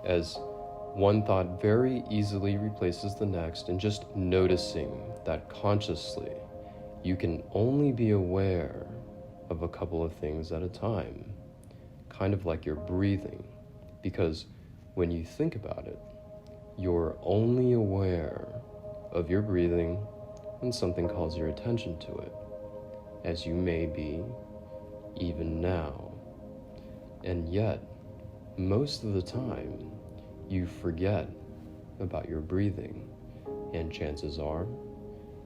as one thought very easily replaces the next, and just noticing that consciously you can only be aware of a couple of things at a time, kind of like you're breathing, because when you think about it, you're only aware of your breathing when something calls your attention to it, as you may be even now. And yet, most of the time, you forget about your breathing, and chances are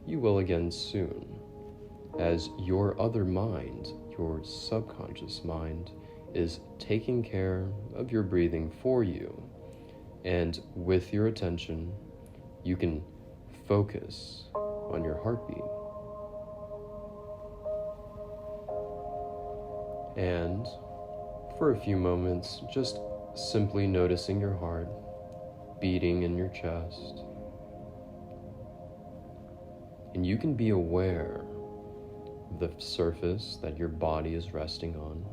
you will again soon, as your other mind, your subconscious mind, is taking care of your breathing for you. And with your attention, you can focus on your heartbeat. And for a few moments, just simply noticing your heart beating in your chest. And you can be aware of the surface that your body is resting on,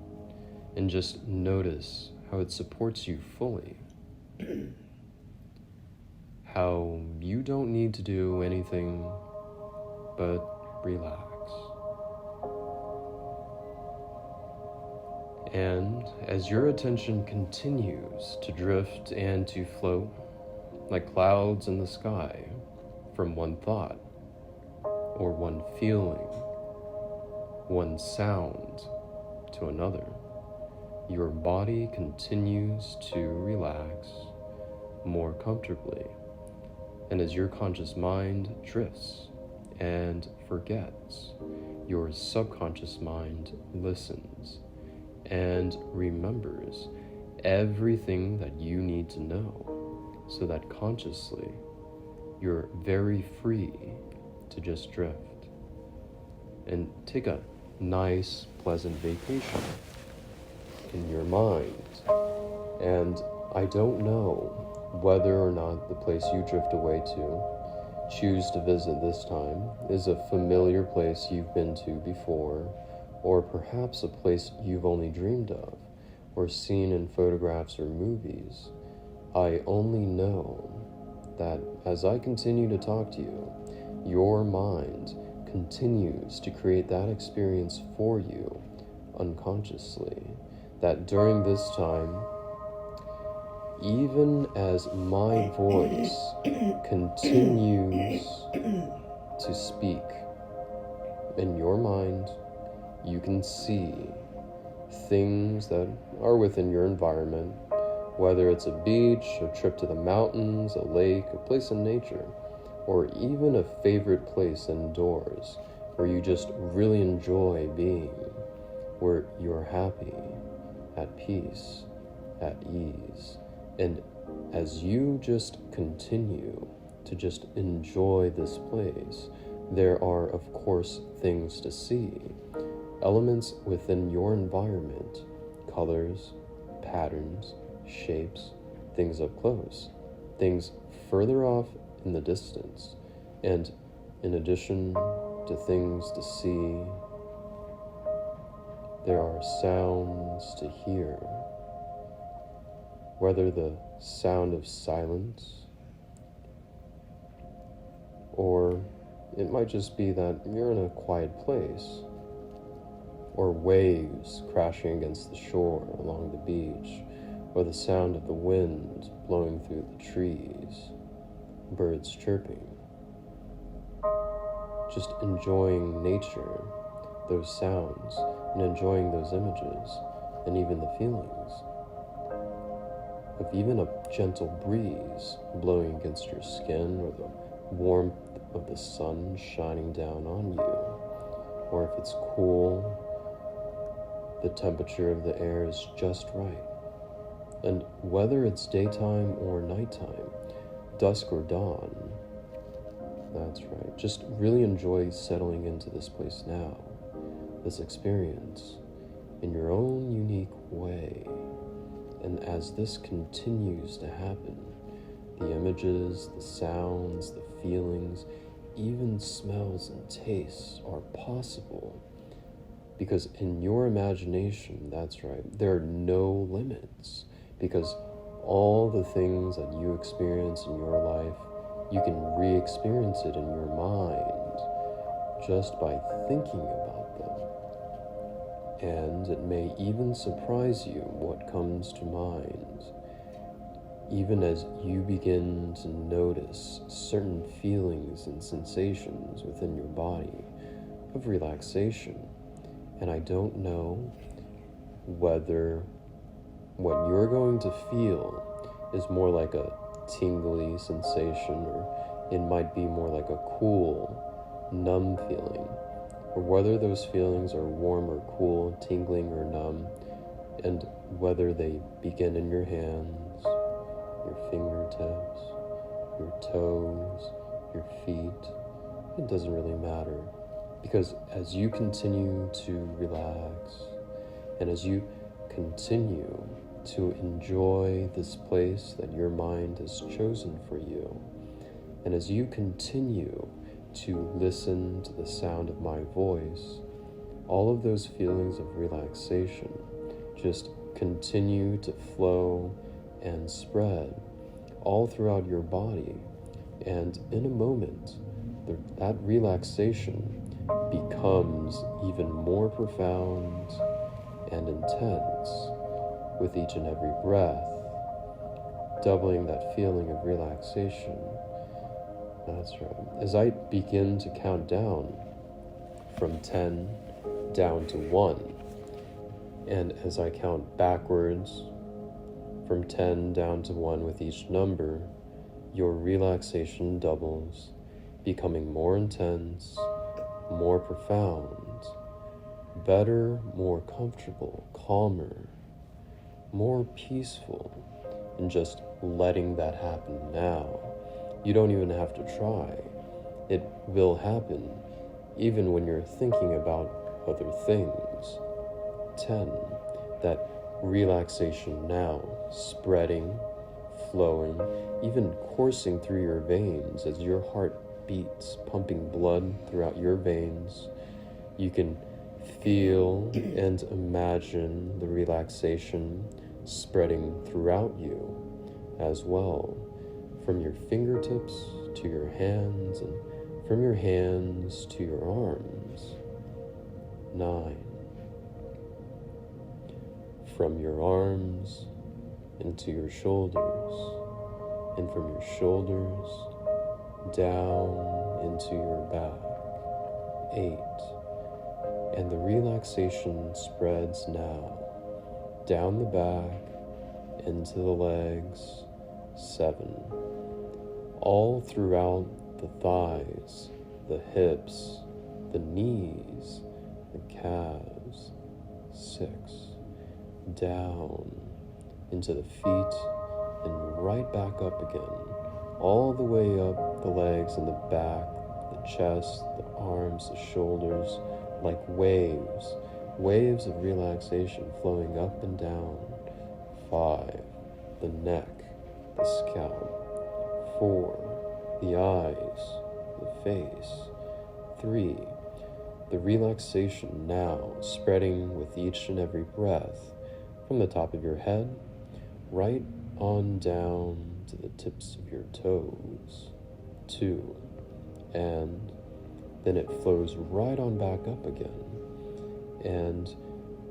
and just notice how it supports you fully. How you don't need to do anything but relax. And as your attention continues to drift and to float like clouds in the sky from one thought or one feeling, one sound to another, your body continues to relax more comfortably. And as your conscious mind drifts and forgets, your subconscious mind listens and remembers everything that you need to know, so that consciously you're very free to just drift and take a nice, pleasant vacation in your mind. And I don't know whether or not the place you drift away to, choose to visit this time, is a familiar place you've been to before, or perhaps a place you've only dreamed of or seen in photographs or movies. I only know that as I continue to talk to you, your mind continues to create that experience for you unconsciously, that during this time, even as my voice continues to speak in your mind, you can see things that are within your environment, whether it's a beach, a trip to the mountains, a lake, a place in nature, or even a favorite place indoors where you just really enjoy being, where you're happy, at peace, at ease. And as you just continue to just enjoy this place, there are, of course, things to see. Elements within your environment, colors, patterns, shapes, things up close, things further off in the distance, and in addition to things to see, there are sounds to hear, whether the sound of silence, or it might just be that you're in a quiet place, or waves crashing against the shore along the beach, or the sound of the wind blowing through the trees, birds chirping. Just enjoying nature, those sounds, and enjoying those images, and even the feelings of even a gentle breeze blowing against your skin, or the warmth of the sun shining down on you, or if it's cool, the temperature of the air is just right. And whether it's daytime or nighttime, dusk or dawn, that's right, just really enjoy settling into this place now, this experience, in your own unique way. And as this continues to happen, the images, the sounds, the feelings, even smells and tastes are possible. Because in your imagination, that's right, there are no limits. Because all the things that you experience in your life, you can re-experience it in your mind just by thinking about them. And it may even surprise you what comes to mind, even as you begin to notice certain feelings and sensations within your body of relaxation. And I don't know whether what you're going to feel is more like a tingly sensation, or it might be more like a cool, numb feeling, or whether those feelings are warm or cool, tingling or numb, and whether they begin in your hands, your fingertips, your toes, your feet. It doesn't really matter, because as you continue to relax, and as you continue to enjoy this place that your mind has chosen for you, and as you continue to listen to the sound of my voice, all of those feelings of relaxation just continue to flow and spread all throughout your body. And in a moment, that relaxation becomes even more profound and intense with each and every breath, doubling that feeling of relaxation. That's right. As I begin to count down from 10 down to 1, and as I count backwards from 10 down to 1 with each number, your relaxation doubles, becoming more intense, more profound, better, more comfortable, calmer, more peaceful, and just letting that happen now. You don't even have to try. It will happen even when you're thinking about other things. 10, that relaxation now, spreading, flowing, even coursing through your veins as your heart beats, pumping blood throughout your veins. You can feel and imagine the relaxation spreading throughout you as well, from your fingertips to your hands, and from your hands to your arms. 9. From your arms into your shoulders, and from your shoulders down into your back. 8. And the relaxation spreads now down the back into the legs. 7. All throughout the thighs, the hips, the knees, the calves. 6. Down into the feet and right back up again, all the way up the legs and the back, the chest, the arms, the shoulders, like waves of relaxation flowing up and down. 5. The neck, the scalp. 4. The eyes, the face. 3. The relaxation now spreading with each and every breath from the top of your head right on down to the tips of your toes. 2. And then it flows right on back up again. And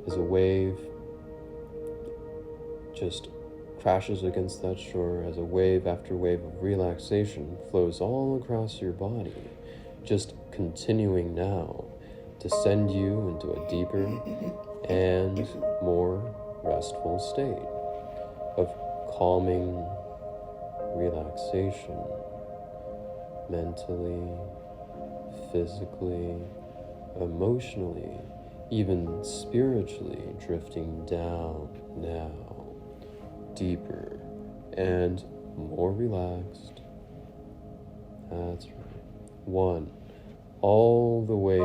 as a wave just crashes against that shore, as a wave after wave of relaxation flows all across your body, just continuing now to send you into a deeper and more restful state of calming relaxation, mentally, physically, emotionally, even spiritually, drifting down now, deeper and more relaxed. That's right. 1. All the way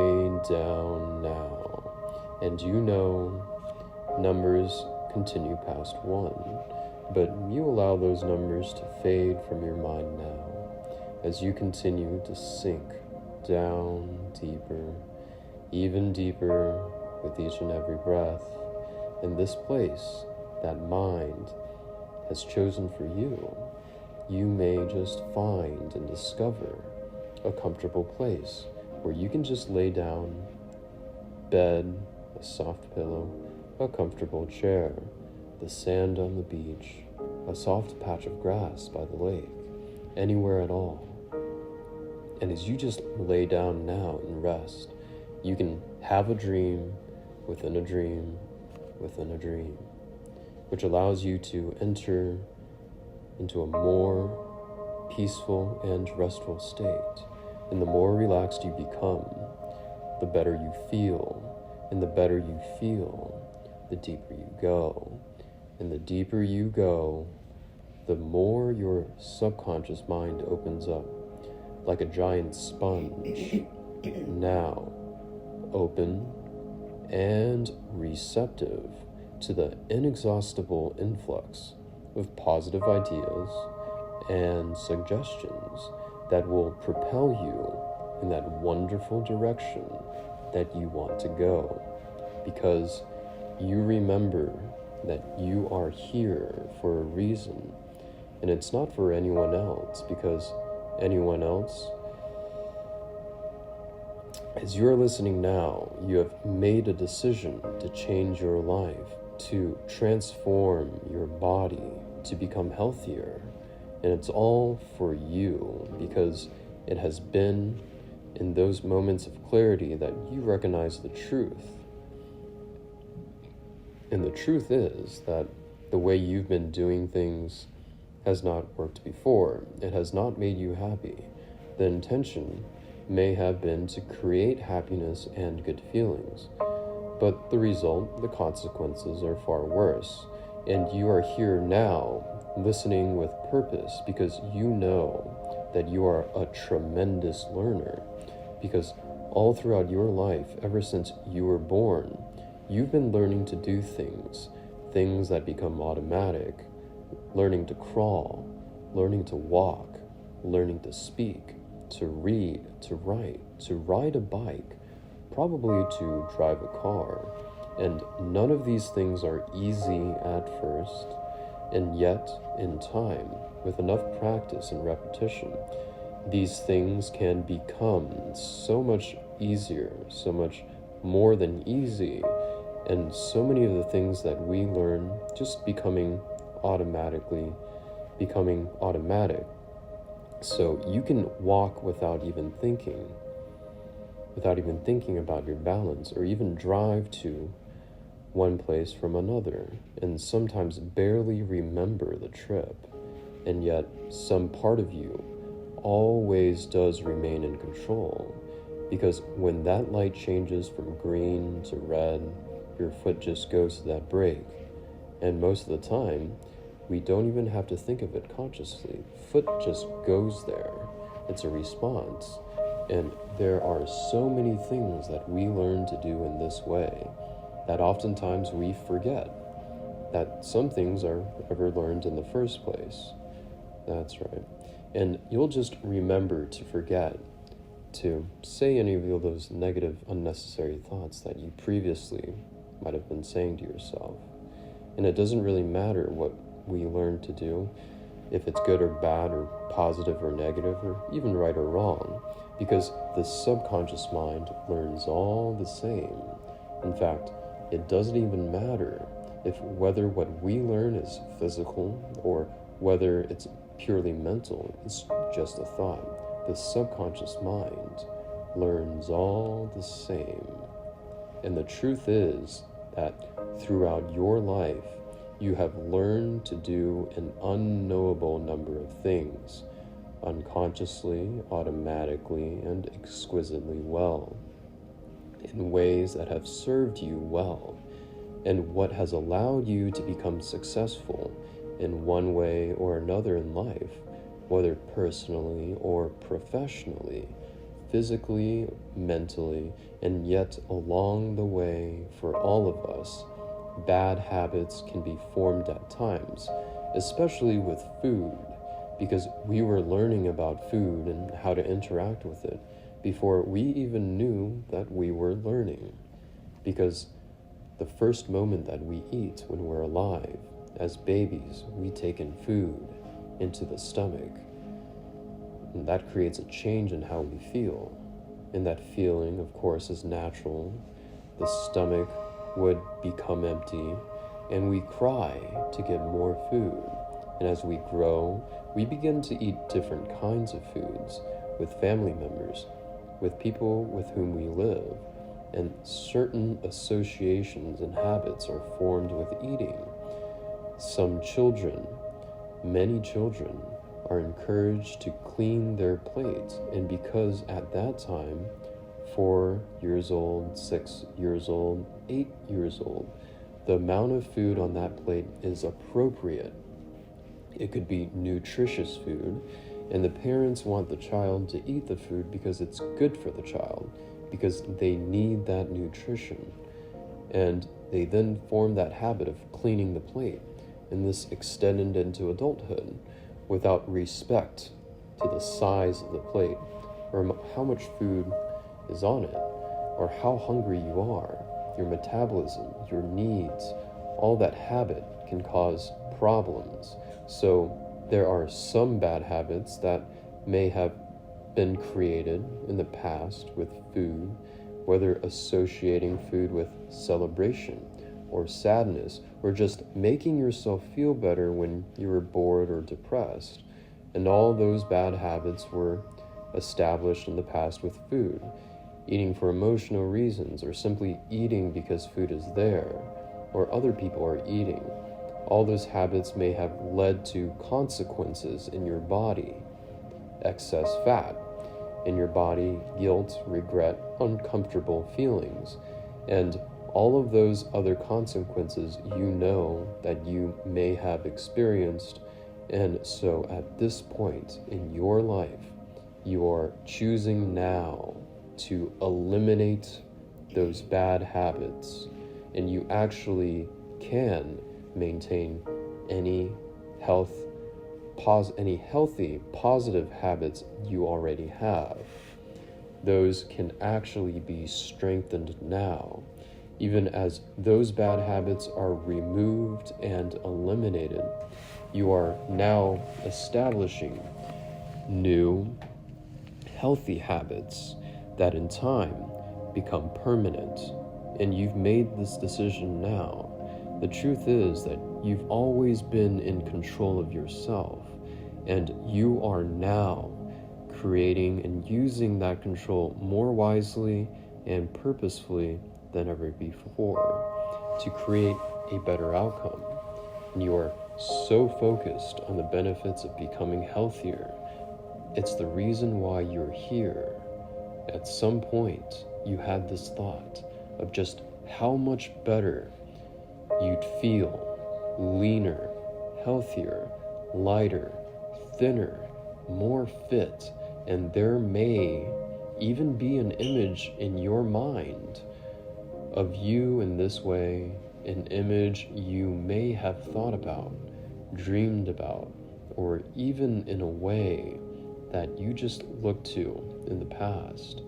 down now. And you know numbers continue past 1, but you allow those numbers to fade from your mind now as you continue to sink down deeper, even deeper with each and every breath. In this place, that mind has chosen for you, you may just find and discover a comfortable place where you can just lay down, bed, a soft pillow, a comfortable chair, the sand on the beach, a soft patch of grass by the lake, anywhere at all. And as you just lay down now and rest, you can have a dream within a dream within a dream, which allows you to enter into a more peaceful and restful state. And the more relaxed you become, the better you feel. And the better you feel, the deeper you go. And the deeper you go, the more your subconscious mind opens up, like a giant sponge, now open and receptive to the inexhaustible influx of positive ideas and suggestions that will propel you in that wonderful direction that you want to go, because you remember that you are here for a reason, and it's not for anyone else, because anyone else, as you're listening now, you have made a decision to change your life, to transform your body, to become healthier. And it's all for you, because it has been in those moments of clarity that you recognize the truth. And the truth is that the way you've been doing things has not worked before. It has not made you happy. The intention may have been to create happiness and good feelings, but the result, the consequences, are far worse. And you are here now, listening with purpose, because you know that you are a tremendous learner, because all throughout your life, ever since you were born, you've been learning to do things that become automatic, learning to crawl, learning to walk, learning to speak, to read, to write, to ride a bike, probably to drive a car. And none of these things are easy at first, and yet, in time, with enough practice and repetition, these things can become so much easier, so much more than easy, and so many of the things that we learn just becoming automatic. So you can walk without even thinking about your balance, or even drive to one place from another, and sometimes barely remember the trip. And yet some part of you always does remain in control, because when that light changes from green to red, your foot just goes to that brake. And most of the time, we don't even have to think of it consciously. Foot just goes there. It's a response. And there are so many things that we learn to do in this way that oftentimes we forget that some things are ever learned in the first place. That's right. And you'll just remember to forget to say any of those negative, unnecessary thoughts that you previously might have been saying to yourself. And it doesn't really matter what we learn to do, if it's good or bad, or positive or negative, or even right or wrong, because the subconscious mind learns all the same. In fact, it doesn't even matter whether what we learn is physical or whether it's purely mental. It's just a thought. The subconscious mind learns all the same. And the truth is that throughout your life, you have learned to do an unknowable number of things, unconsciously, automatically, and exquisitely well, in ways that have served you well, and what has allowed you to become successful in one way or another in life, whether personally or professionally, physically, mentally, and yet along the way, for all of us, bad habits can be formed at times, especially with food, because we were learning about food and how to interact with it before we even knew that we were learning. Because the first moment that we eat when we're alive as babies, we take in food into the stomach, and that creates a change in how we feel. And that feeling, of course, is natural. The stomach would become empty, and we cry to get more food. And as we grow, we begin to eat different kinds of foods with family members, with people with whom we live, and certain associations and habits are formed with eating. Some children, many children, are encouraged to clean their plates, and because at that time, 4 years old, 6 years old, 8 years old, the amount of food on that plate is appropriate. It could be nutritious food, and the parents want the child to eat the food because it's good for the child, because they need that nutrition. And they then form that habit of cleaning the plate, and this extended into adulthood without respect to the size of the plate, or how much food is on it, or how hungry you are, your metabolism, your needs. All that habit can cause problems. So there are some bad habits that may have been created in the past with food, whether associating food with celebration or sadness, or just making yourself feel better when you were bored or depressed. And all those bad habits were established in the past with food, eating for emotional reasons, or simply eating because food is there, or other people are eating. All those habits may have led to consequences in your body: excess fat in your body, guilt, regret, uncomfortable feelings, and all of those other consequences that you may have experienced. And so at this point in your life, you are choosing now to eliminate those bad habits, and you actually can maintain any healthy, positive habits you already have. Those can actually be strengthened now. Even as those bad habits are removed and eliminated, you are now establishing new, healthy habits that in time become permanent. And you've made this decision now. The truth is that you've always been in control of yourself, and you are now creating and using that control more wisely and purposefully than ever before to create a better outcome. And you are so focused on the benefits of becoming healthier. It's the reason why you're here. At some point, you had this thought of just how much better you'd feel: leaner, healthier, lighter, thinner, more fit, and there may even be an image in your mind of you in this way, an image you may have thought about, dreamed about, or even in a way that you just looked to in the past.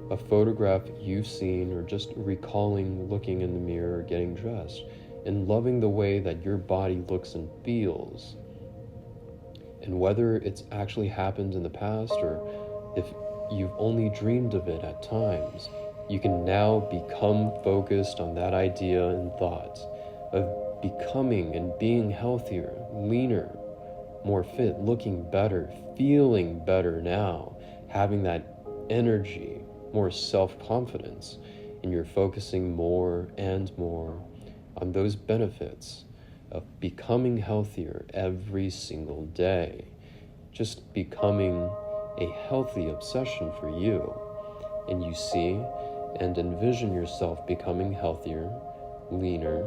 A photograph you've seen, or just recalling looking in the mirror, getting dressed, and loving the way that your body looks and feels. And whether it's actually happened in the past, or if you've only dreamed of it at times, you can now become focused on that idea and thought of becoming and being healthier, leaner, more fit, looking better, feeling better now, having that energy, more self-confidence, and you're focusing more and more on those benefits of becoming healthier every single day, just becoming a healthy obsession for you. And you see and envision yourself becoming healthier, leaner,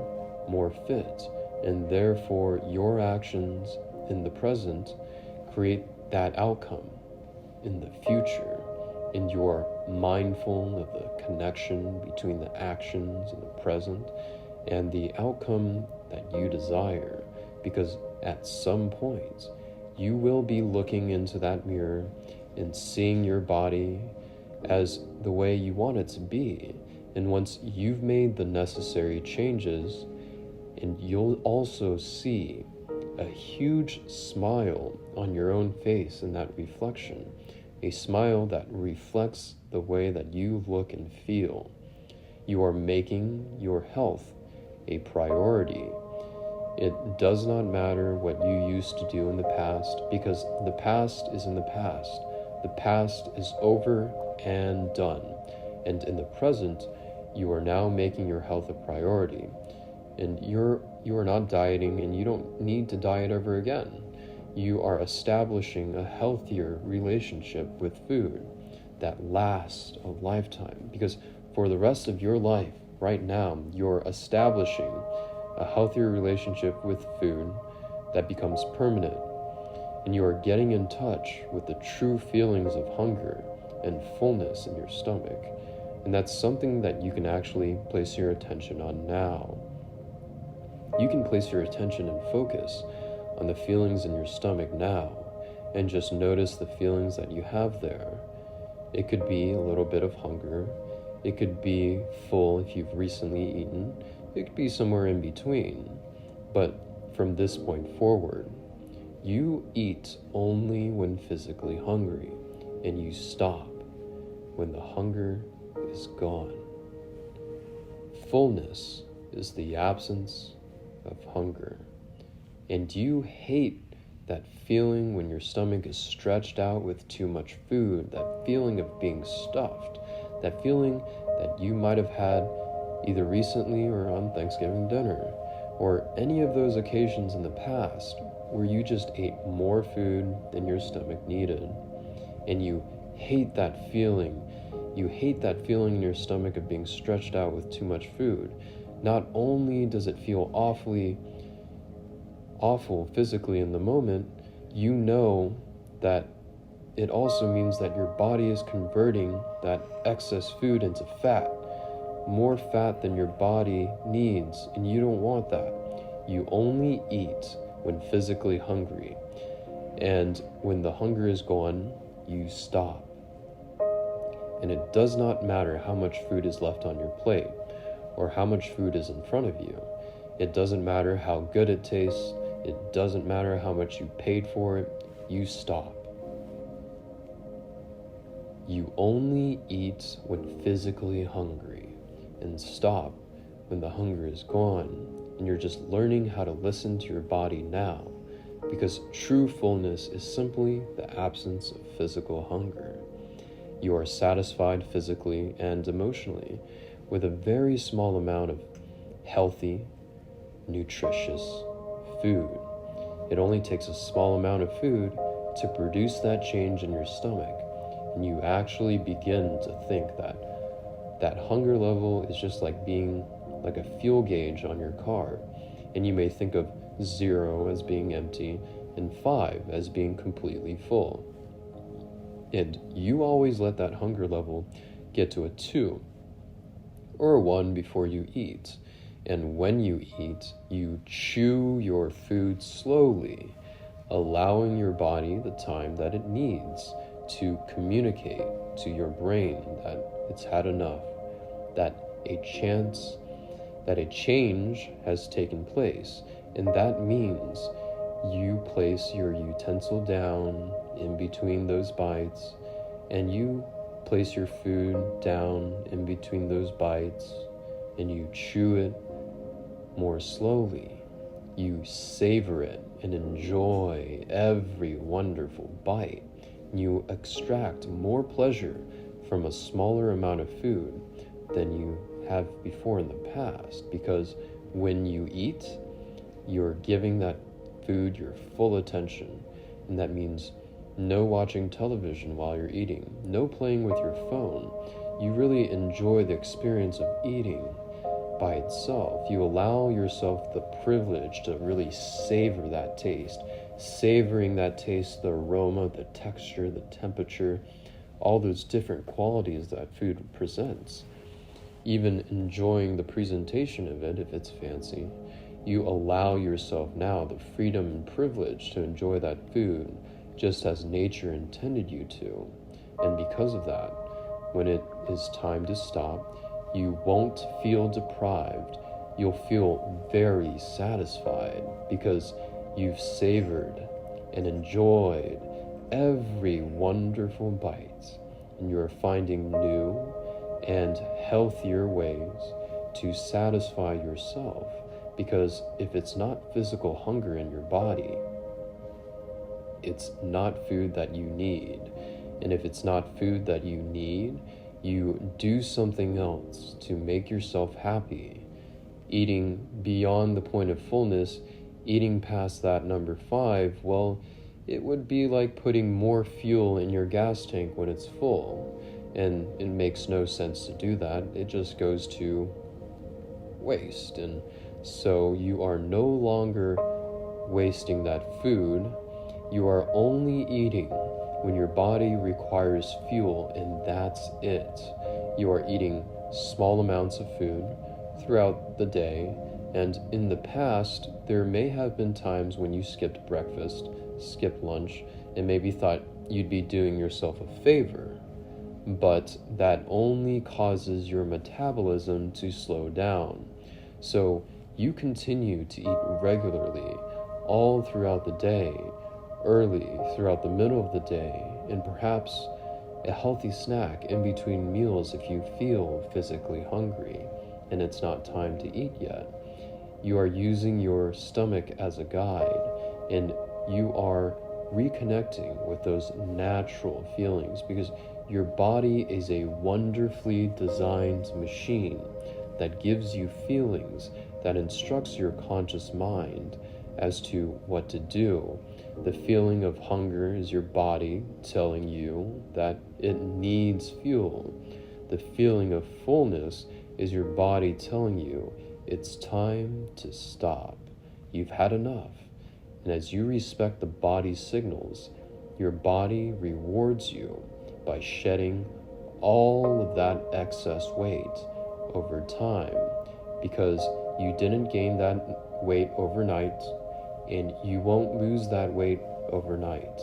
more fit, and therefore your actions in the present create that outcome in the future. And you're mindful of the connection between the actions in the present and the outcome that you desire, because at some point you will be looking into that mirror and seeing your body as the way you want it to be. And once you've made the necessary changes And you'll also see a huge smile on your own face in that reflection, a smile that reflects the way that you look and feel. You are making your health a priority. It does not matter what you used to do in the past, because the past is in the past. The past is over and done. And in the present, you are now making your health a priority. And you are not dieting, and you don't need to diet ever again. You are establishing a healthier relationship with food that lasts a lifetime. Because for the rest of your life, right now, you're establishing a healthier relationship with food that becomes permanent. And you are getting in touch with the true feelings of hunger and fullness in your stomach. And that's something that you can actually place your attention on now. You can place your attention and focus on the feelings in your stomach now, and just notice the feelings that you have there. It could be a little bit of hunger. It could be full if you've recently eaten. It could be somewhere in between. But from this point forward, you eat only when physically hungry, and you stop when the hunger is gone. Fullness is the absence of hunger. And you hate that feeling when your stomach is stretched out with too much food, that feeling of being stuffed, that feeling that you might have had either recently or on Thanksgiving dinner, or any of those occasions in the past where you just ate more food than your stomach needed. And you hate that feeling. You hate that feeling in your stomach of being stretched out with too much food. Not only does it feel awful physically in the moment, you know that it also means that your body is converting that excess food into fat, more fat than your body needs, and you don't want that. You only eat when physically hungry, and when the hunger is gone, you stop. And it does not matter how much food is left on your plate or how much food is in front of you. It doesn't matter how good it tastes. It doesn't matter how much you paid for it. You stop. You only eat when physically hungry, and stop when the hunger is gone. And you're just learning how to listen to your body now, because true fullness is simply the absence of physical hunger. You are satisfied physically and emotionally with a very small amount of healthy, nutritious food. It only takes a small amount of food to produce that change in your stomach, and you actually begin to think that hunger level is just like being like a fuel gauge on your car, and you may think of 0 as being empty and 5 as being completely full. And you always let that hunger level get to a 2 or a 1 before you eat. And when you eat, you chew your food slowly, allowing your body the time that it needs to communicate to your brain that it's had enough, that a change has taken place. And that means you place your utensil down in between those bites, and you place your food down in between those bites, and you chew it more slowly. You savor it and enjoy every wonderful bite. You extract more pleasure from a smaller amount of food than you have before in the past, because when you eat, you're giving that food your full attention. And that means no watching television while you're eating, no playing with your phone. You really enjoy the experience of eating by itself. You allow yourself the privilege to really savor that taste, savoring that taste, the aroma, the texture, the temperature, all those different qualities that food presents. Even enjoying the presentation of it if it's fancy. You allow yourself now the freedom and privilege to enjoy that food just as nature intended you to. And because of that, when it is time to stop, you won't feel deprived. you'll feel very satisfied because you've savored and enjoyed every wonderful bite, and you're finding new and healthier ways to satisfy yourself. Because if it's not physical hunger in your body, it's not food that you need. And if it's not food that you need, you do something else to make yourself happy. Eating beyond the point of fullness, eating past that number 5, well, it would be like putting more fuel in your gas tank when it's full. And it makes no sense to do that. It just goes to waste. And so you are no longer wasting that food. You are only eating when your body requires fuel, and that's it. You are eating small amounts of food throughout the day, and in the past, there may have been times when you skipped breakfast, skipped lunch, and maybe thought you'd be doing yourself a favor. But that only causes your metabolism to slow down. So you continue to eat regularly all throughout the day, early throughout the middle of the day, and perhaps a healthy snack in between meals if you feel physically hungry and it's not time to eat yet. You are using your stomach as a guide, and you are reconnecting with those natural feelings, because your body is a wonderfully designed machine that gives you feelings, that instructs your conscious mind as to what to do. The feeling of hunger is your body telling you that it needs fuel. The feeling of fullness is your body telling you it's time to stop. You've had enough. And as you respect the body's signals, your body rewards you by shedding all of that excess weight over time, because you didn't gain that weight overnight, and you won't lose that weight overnight.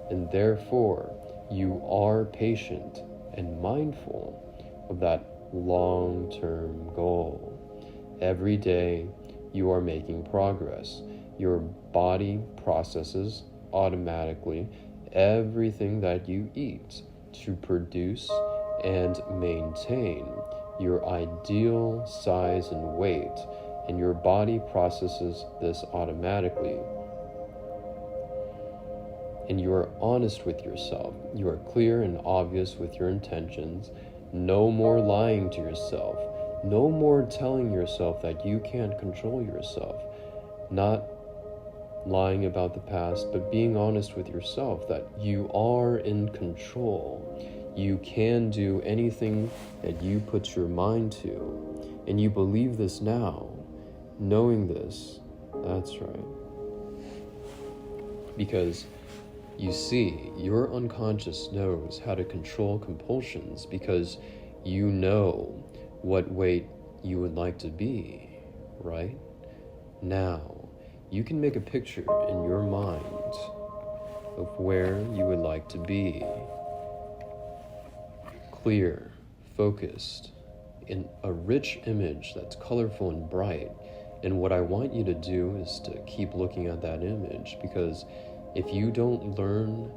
And therefore, you are patient and mindful of that long-term goal. Every day, you are making progress. Your body processes automatically everything that you eat to produce and maintain your ideal size and weight, and your body processes this automatically. And you are honest with yourself. You are clear and obvious with your intentions. No more lying to yourself. No more telling yourself that you can't control yourself. Not lying about the past, but being honest with yourself that you are in control. You can do anything that you put your mind to. And you believe this now. Knowing this, that's right. Because you see, your unconscious knows how to control compulsions, because you know what weight you would like to be, right? Now, you can make a picture in your mind of where you would like to be. Clear, focused, in a rich image that's colorful and bright. And what I want you to do is to keep looking at that image, because if you don't learn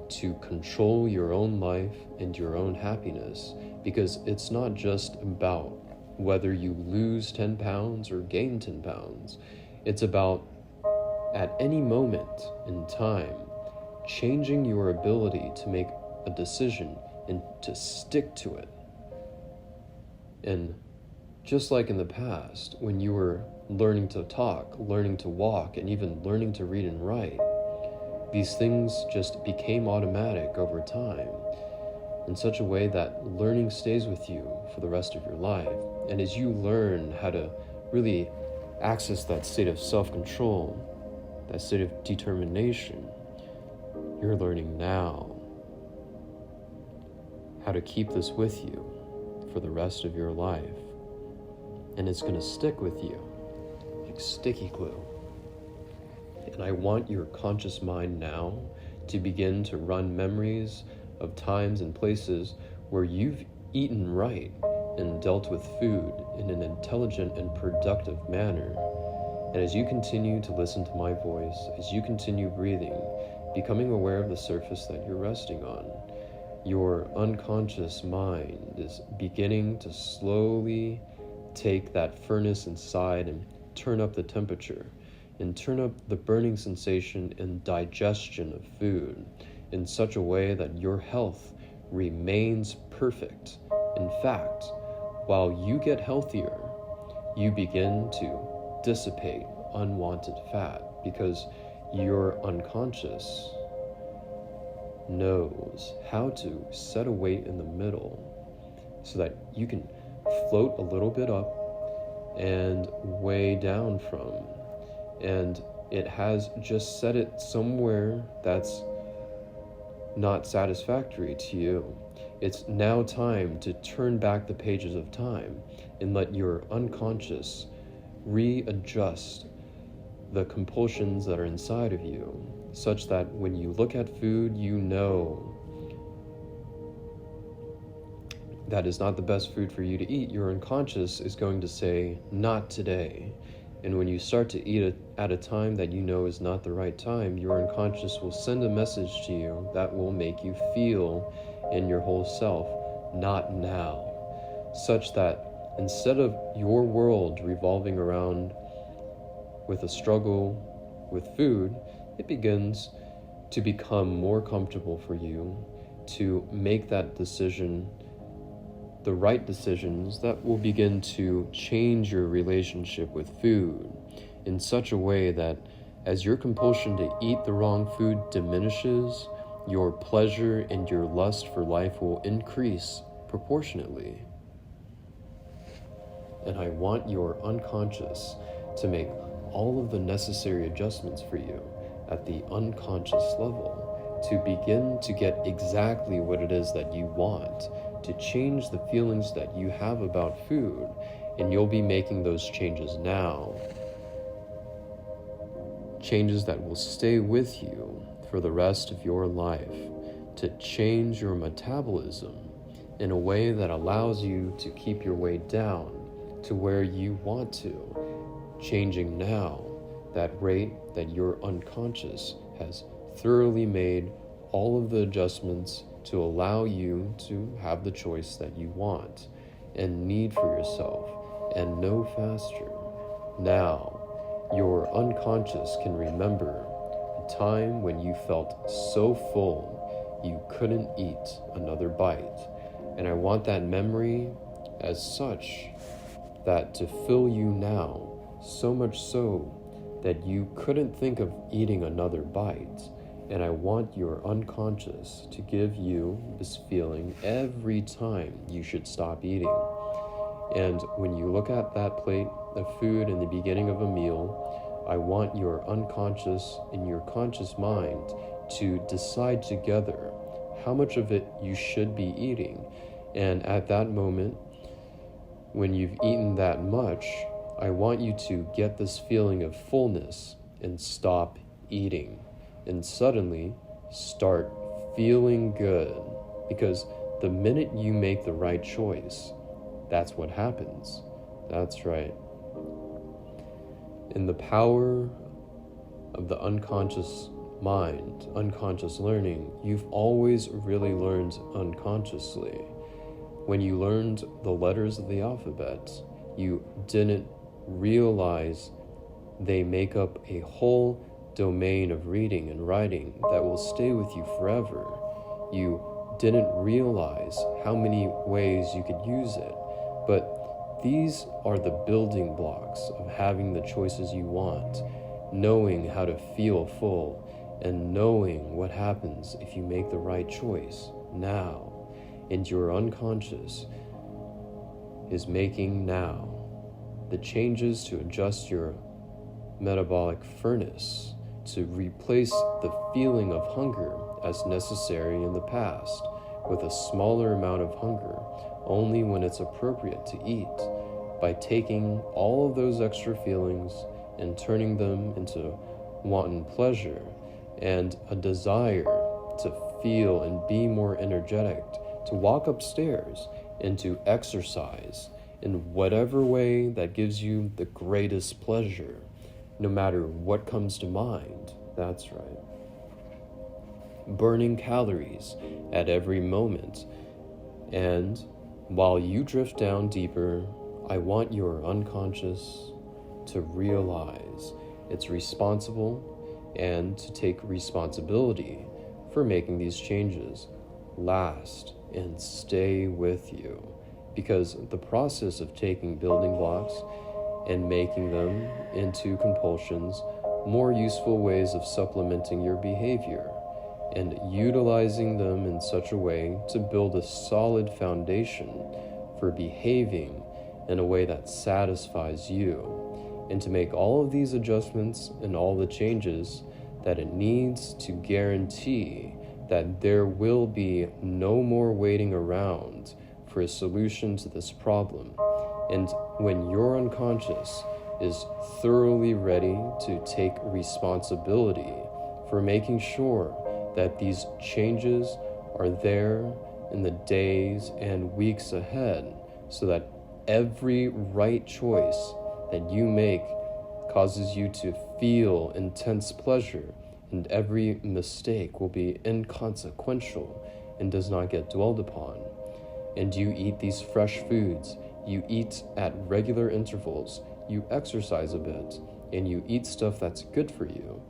to control your own life and your own happiness, because it's not just about whether you lose 10 pounds or gain 10 pounds, it's about at any moment in time, changing your ability to make a decision and to stick to it. And just like in the past, when you were learning to talk, learning to walk, and even learning to read and write, these things just became automatic over time in such a way that learning stays with you for the rest of your life. And as you learn how to really access that state of self-control, that state of determination, you're learning now how to keep this with you for the rest of your life. And it's going to stick with you like sticky glue. And I want your conscious mind now to begin to run memories of times and places where you've eaten right, and dealt with food in an intelligent and productive manner. And as you continue to listen to my voice, as you continue breathing, becoming aware of the surface that you're resting on, your unconscious mind is beginning to slowly take that furnace inside and turn up the temperature and turn up the burning sensation and digestion of food in such a way that your health remains perfect. In fact, while you get healthier, you begin to dissipate unwanted fat because your unconscious knows how to set a weight in the middle so that you can float a little bit up and weigh down from. And it has just set it somewhere that's not satisfactory to you. It's now time to turn back the pages of time and let your unconscious readjust the compulsions that are inside of you, such that when you look at food, you know that is not the best food for you to eat. Your unconscious is going to say, not today. And when you start to eat it at a time that you know is not the right time, your unconscious will send a message to you that will make you feel in your whole self, not now. Such that instead of your world revolving around with a struggle with food, it begins to become more comfortable for you to make that decision, the right decisions that will begin to change your relationship with food in such a way that as your compulsion to eat the wrong food diminishes, your pleasure and your lust for life will increase proportionately. And I want your unconscious to make all of the necessary adjustments for you at the unconscious level to begin to get exactly what it is that you want, to change the feelings that you have about food. And you'll be making those changes now. Changes that will stay with you for the rest of your life, to change your metabolism in a way that allows you to keep your weight down to where you want to, changing now that rate that your unconscious has thoroughly made all of the adjustments to allow you to have the choice that you want and need for yourself and no faster. Now, your unconscious can remember a time when you felt so full you couldn't eat another bite. And I want that memory as such that to fill you now, so much so that you couldn't think of eating another bite. And I want your unconscious to give you this feeling every time you should stop eating. And when you look at that plate of food in the beginning of a meal, I want your unconscious and your conscious mind to decide together how much of it you should be eating. And at that moment, when you've eaten that much, I want you to get this feeling of fullness and stop eating. And suddenly start feeling good. Because the minute you make the right choice, that's what happens. That's right. In the power of the unconscious mind, unconscious learning, you've always really learned unconsciously. When you learned the letters of the alphabet, you didn't realize they make up a whole domain of reading and writing that will stay with you forever. You didn't realize how many ways you could use it, but these are the building blocks of having the choices you want, knowing how to feel full, and knowing what happens if you make the right choice now. And your unconscious is making now the changes to adjust your metabolic furnace to replace the feeling of hunger as necessary in the past with a smaller amount of hunger only when it's appropriate to eat, by taking all of those extra feelings and turning them into wanton pleasure and a desire to feel and be more energetic, to walk upstairs and to exercise in whatever way that gives you the greatest pleasure, no matter what comes to mind. That's right. Burning calories at every moment. And while you drift down deeper, I want your unconscious to realize it's responsible and to take responsibility for making these changes last and stay with you. Because the process of taking building blocks and making them into compulsions, more useful ways of supplementing your behavior, and utilizing them in such a way to build a solid foundation for behaving in a way that satisfies you, and to make all of these adjustments and all the changes that it needs to guarantee that there will be no more waiting around for a solution to this problem. And when your unconscious is thoroughly ready to take responsibility for making sure that these changes are there in the days and weeks ahead, so that every right choice that you make causes you to feel intense pleasure, and every mistake will be inconsequential and does not get dwelled upon. And you eat these fresh foods, you eat at regular intervals, you exercise a bit, and you eat stuff that's good for you.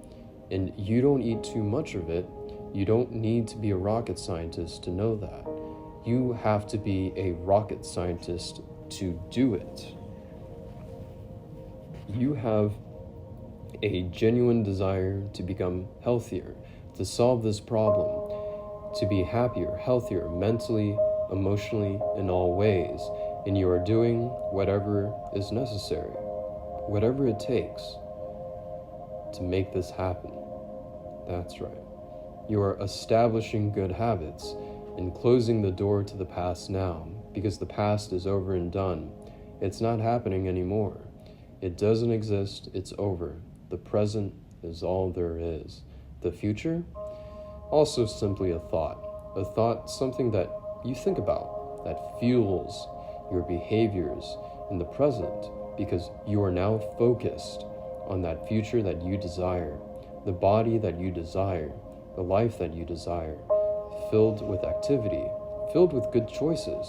And you don't eat too much of it. You don't need to be a rocket scientist to know that. You have to be a rocket scientist to do it. You have a genuine desire to become healthier, to solve this problem, to be happier, healthier, mentally, emotionally, in all ways, and you are doing whatever is necessary, whatever it takes to make this happen. That's right. You are establishing good habits and closing the door to the past now, because the past is over and done. It's not happening anymore. It doesn't exist. It's over. The present is all there is. The future? Also simply a thought, something that you think about, that fuels your behaviors in the present, because you are now focused on that future that you desire, the body that you desire, the life that you desire, filled with activity, filled with good choices,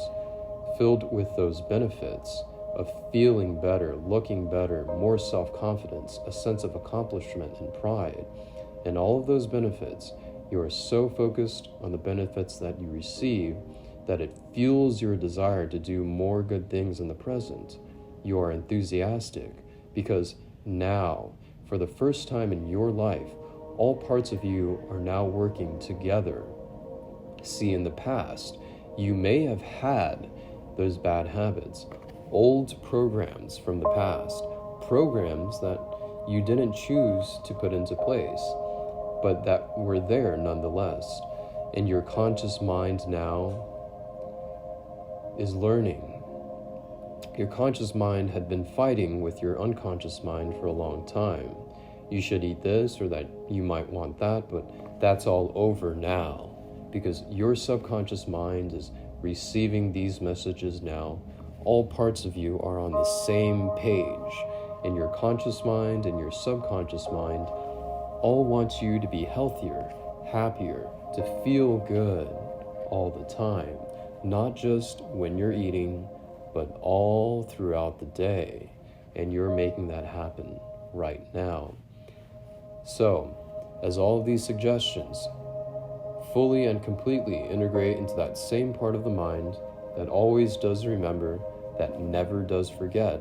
filled with those benefits of feeling better, looking better, more self-confidence, a sense of accomplishment and pride. And all of those benefits, you are so focused on the benefits that you receive that it fuels your desire to do more good things in the present. You are enthusiastic because now, for the first time in your life, all parts of you are now working together. See, in the past, you may have had those bad habits, old programs from the past, programs that you didn't choose to put into place, but that were there nonetheless. And your conscious mind now is learning. Your conscious mind had been fighting with your unconscious mind for a long time. You should eat this, or that you might want that, but that's all over now, because your subconscious mind is receiving these messages now. All parts of you are on the same page, and your conscious mind and your subconscious mind all want you to be healthier, happier, to feel good all the time, not just when you're eating, but all throughout the day, and you're making that happen right now. So, as all of these suggestions fully and completely integrate into that same part of the mind that always does remember, that never does forget,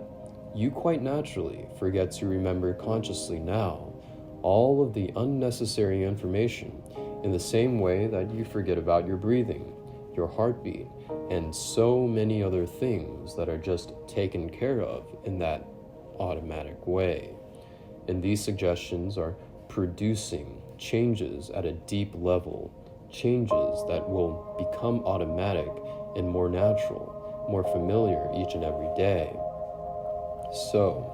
you quite naturally forget to remember consciously now all of the unnecessary information, in the same way that you forget about your breathing, your heartbeat, and so many other things that are just taken care of in that automatic way. And these suggestions are producing changes at a deep level, changes that will become automatic and more natural, more familiar each and every day. So,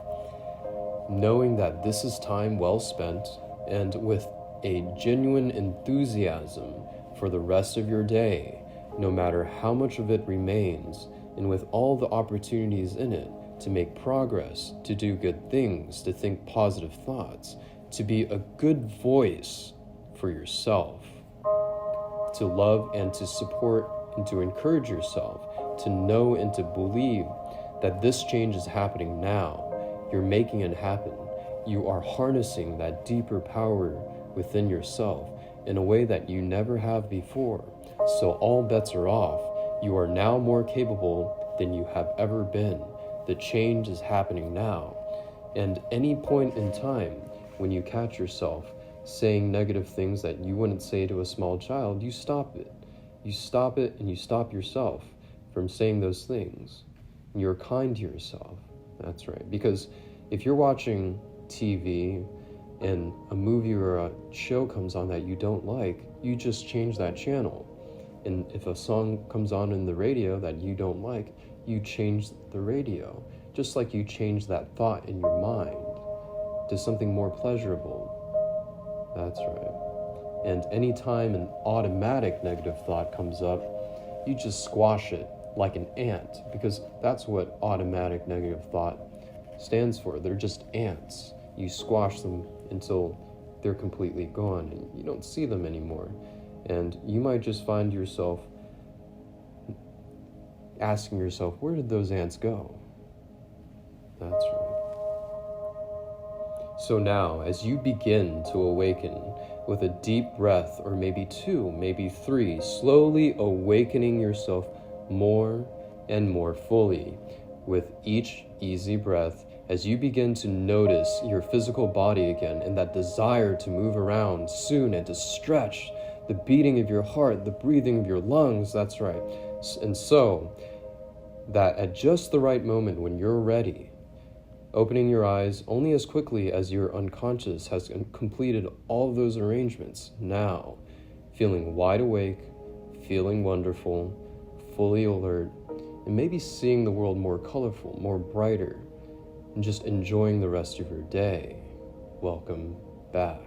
knowing that this is time well spent, and with a genuine enthusiasm for the rest of your day, no matter how much of it remains, and with all the opportunities in it to make progress, to do good things, to think positive thoughts, to be a good voice for yourself, to love and to support and to encourage yourself, to know and to believe that this change is happening now. You're making it happen. You are harnessing that deeper power within yourself in a way that you never have before. So all bets are off. You are now more capable than you have ever been. The change is happening now. And any point in time when you catch yourself saying negative things that you wouldn't say to a small child, you stop it. You stop it and you stop yourself from saying those things. And you're kind to yourself. That's right. Because if you're watching TV and a movie or a show comes on that you don't like, you just change that channel. And if a song comes on in the radio that you don't like, you change the radio. Just like you change that thought in your mind to something more pleasurable. That's right. And anytime an automatic negative thought comes up, you just squash it like an ant, because that's what automatic negative thought stands for. They're just ants. You squash them until they're completely gone and you don't see them anymore. And you might just find yourself asking yourself, where did those ants go? That's right. So now, as you begin to awaken with a deep breath, or maybe 2, maybe 3, slowly awakening yourself more and more fully with each easy breath, as you begin to notice your physical body again and that desire to move around soon and to stretch, the beating of your heart, the breathing of your lungs, that's right. And so that at just the right moment when you're ready, opening your eyes only as quickly as your unconscious has completed all of those arrangements, now feeling wide awake, feeling wonderful, fully alert, and maybe seeing the world more colorful, more brighter, and just enjoying the rest of your day. Welcome back.